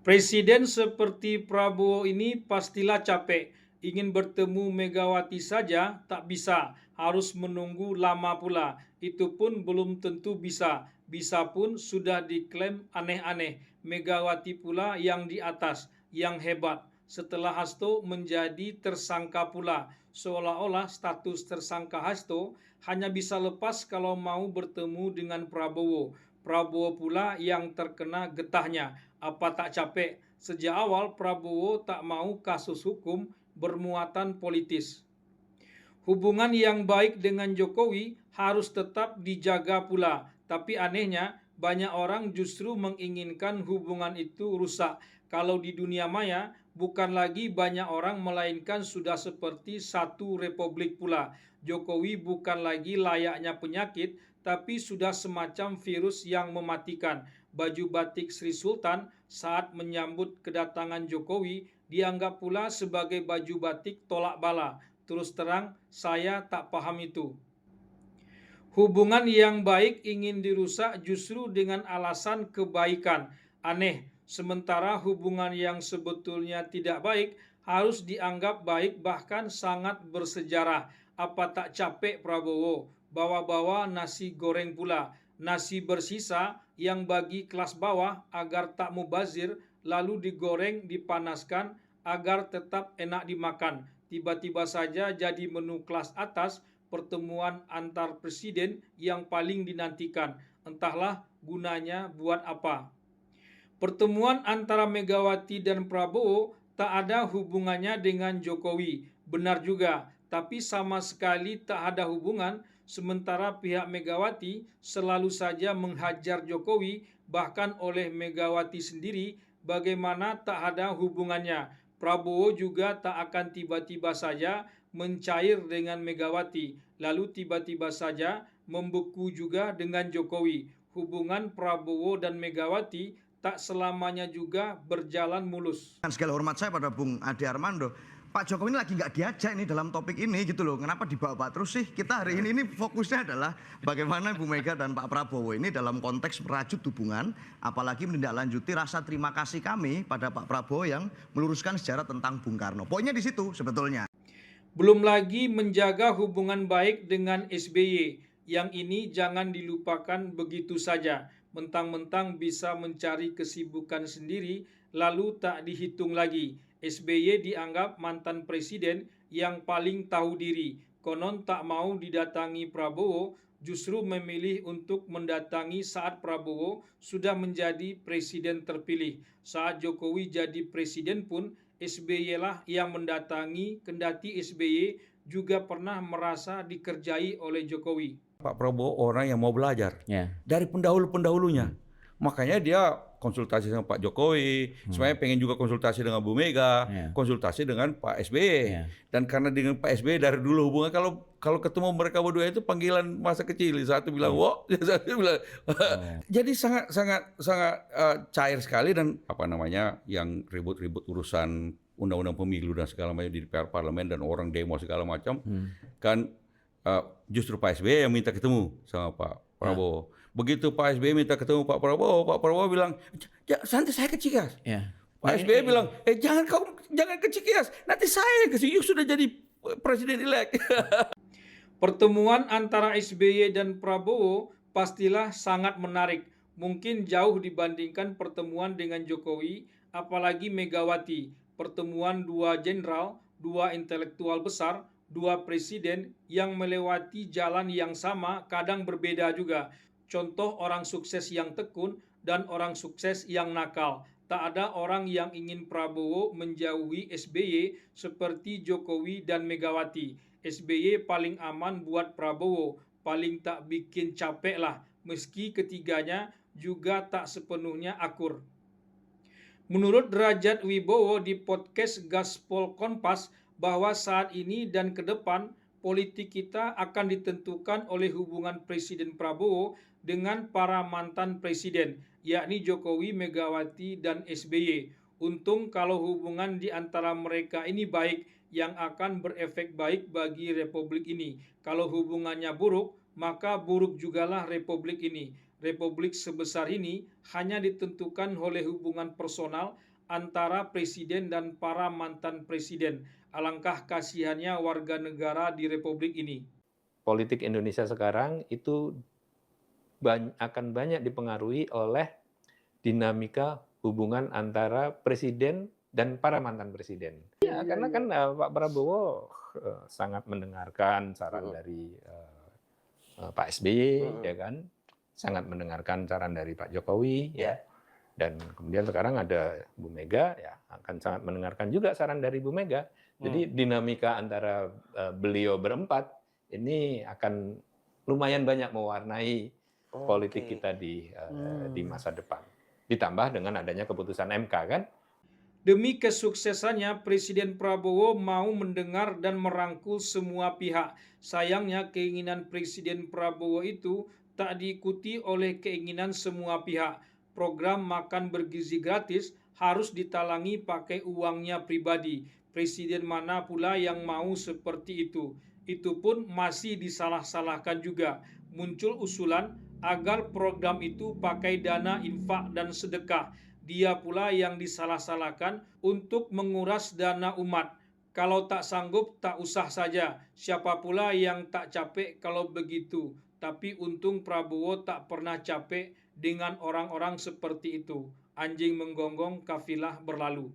Presiden seperti Prabowo ini pastilah capek. Ingin bertemu Megawati saja tak bisa, harus menunggu lama pula. Itu pun belum tentu bisa. Bisa pun sudah diklaim aneh-aneh. Megawati pula yang di atas, yang hebat. Setelah Hasto menjadi tersangka pula. Seolah-olah status tersangka Hasto hanya bisa lepas kalau mau bertemu dengan Prabowo. Prabowo pula yang terkena getahnya. Apa tak capek? Sejak awal Prabowo tak mau kasus hukum bermuatan politis. Hubungan yang baik dengan Jokowi harus tetap dijaga pula. Tapi anehnya, banyak orang justru menginginkan hubungan itu rusak. Kalau di dunia maya, bukan lagi banyak orang melainkan sudah seperti satu republik pula. Jokowi bukan lagi layaknya penyakit, tapi sudah semacam virus yang mematikan. Baju batik Sri Sultan saat menyambut kedatangan Jokowi dianggap pula sebagai baju batik tolak bala. Terus terang, saya tak paham itu. Hubungan yang baik ingin dirusak justru dengan alasan kebaikan. Aneh, sementara hubungan yang sebetulnya tidak baik harus dianggap baik bahkan sangat bersejarah. Apa tak capek Prabowo bawa-bawa nasi goreng pula, nasi bersisa yang bagi kelas bawah agar tak mubazir lalu digoreng dipanaskan agar tetap enak dimakan. Tiba-tiba saja jadi menu kelas atas pertemuan antar presiden yang paling dinantikan. Entahlah gunanya buat apa. Pertemuan antara Megawati dan Prabowo tak ada hubungannya dengan Jokowi. Benar juga, tapi sama sekali tak ada hubungan, sementara pihak Megawati selalu saja menghajar Jokowi, bahkan oleh Megawati sendiri bagaimana tak ada hubungannya. Prabowo juga tak akan tiba-tiba saja mencair dengan Megawati, lalu tiba-tiba saja membeku juga dengan Jokowi. Hubungan Prabowo dan Megawati tak selamanya juga berjalan mulus. Segala hormat saya pada Bung Ade Armando, Pak Jokowi ini lagi nggak diajak ini dalam topik ini gitu loh. Kenapa dibawa terus sih? Kita hari ini fokusnya adalah bagaimana Bu Mega dan Pak Prabowo ini dalam konteks merajut hubungan, apalagi menindaklanjuti rasa terima kasih kami pada Pak Prabowo yang meluruskan sejarah tentang Bung Karno. Poinnya di situ sebetulnya. Belum lagi menjaga hubungan baik dengan SBY. Yang ini jangan dilupakan begitu saja. Mentang-mentang bisa mencari kesibukan sendiri, lalu tak dihitung lagi. SBY dianggap mantan presiden yang paling tahu diri. Konon tak mau didatangi Prabowo, justru memilih untuk mendatangi saat Prabowo sudah menjadi presiden terpilih. Saat Jokowi jadi presiden pun, SBY lah yang mendatangi, kendati SBY juga pernah merasa dikerjai oleh Jokowi. Pak Prabowo orang yang mau belajar dari pendahulu-pendahulunya. Makanya dia konsultasi sama Pak Jokowi, sebenarnya pengen juga konsultasi dengan Bu Mega, konsultasi dengan Pak SBY. Dan karena dengan Pak SBY dari dulu hubungan, kalau ketemu mereka berdua itu panggilan masa kecil. Satu bilang wo, satu bilang. Jadi sangat cair sekali, dan apa namanya yang ribut-ribut urusan undang-undang pemilu dan segala macam di parlemen dan orang demo segala macam kan. Justru Pak SBY yang minta ketemu sama Pak Prabowo. Begitu Pak SBY minta ketemu Pak Prabowo bilang, santai saya ke Cikias. Pak SBY bilang, jangan ke Cikias, nanti saya ke sini, sudah jadi presiden elek. Pertemuan antara SBY dan Prabowo pastilah sangat menarik. Mungkin jauh dibandingkan pertemuan dengan Jokowi, apalagi Megawati. Pertemuan dua jenderal, dua intelektual besar, dua presiden yang melewati jalan yang sama kadang berbeda juga. Contoh orang sukses yang tekun dan orang sukses yang nakal. Tak ada orang yang ingin Prabowo menjauhi SBY seperti Jokowi dan Megawati. SBY paling aman buat Prabowo, paling tak bikin capek lah, meski ketiganya juga tak sepenuhnya akur. Menurut Derajat Wibowo di podcast Gaspol Kompas, bahwa saat ini dan ke depan politik kita akan ditentukan oleh hubungan Presiden Prabowo dengan para mantan presiden, yakni Jokowi, Megawati, dan SBY. Untung kalau hubungan di antara mereka ini baik, yang akan berefek baik bagi republik ini. Kalau hubungannya buruk, maka buruk jugalah republik ini. Republik sebesar ini hanya ditentukan oleh hubungan personal antara presiden dan para mantan presiden. Alangkah kasihannya warga negara di Republik ini. Politik Indonesia sekarang itu akan banyak dipengaruhi oleh dinamika hubungan antara presiden dan para mantan presiden. Ya, karena kan Pak Prabowo sangat mendengarkan saran dari Pak SBY, ya kan, sangat mendengarkan saran dari Pak Jokowi, ya. Dan kemudian sekarang ada Bu Mega, ya akan sangat mendengarkan juga saran dari Bu Mega. Jadi dinamika antara beliau berempat ini akan lumayan banyak mewarnai politik kita di masa depan. Ditambah dengan adanya keputusan MK kan. Demi kesuksesannya, Presiden Prabowo mau mendengar dan merangkul semua pihak. Sayangnya keinginan Presiden Prabowo itu tak diikuti oleh keinginan semua pihak. Program makan bergizi gratis harus ditalangi pakai uangnya pribadi. Presiden mana pula yang mau seperti itu? Itu pun masih disalah-salahkan juga. Muncul usulan agar program itu pakai dana infak dan sedekah. Dia pula yang disalah-salahkan untuk menguras dana umat. Kalau tak sanggup, tak usah saja. Siapa pula yang tak capek kalau begitu? Tapi untung Prabowo tak pernah capek dengan orang-orang seperti itu. Anjing menggonggong, kafilah berlalu.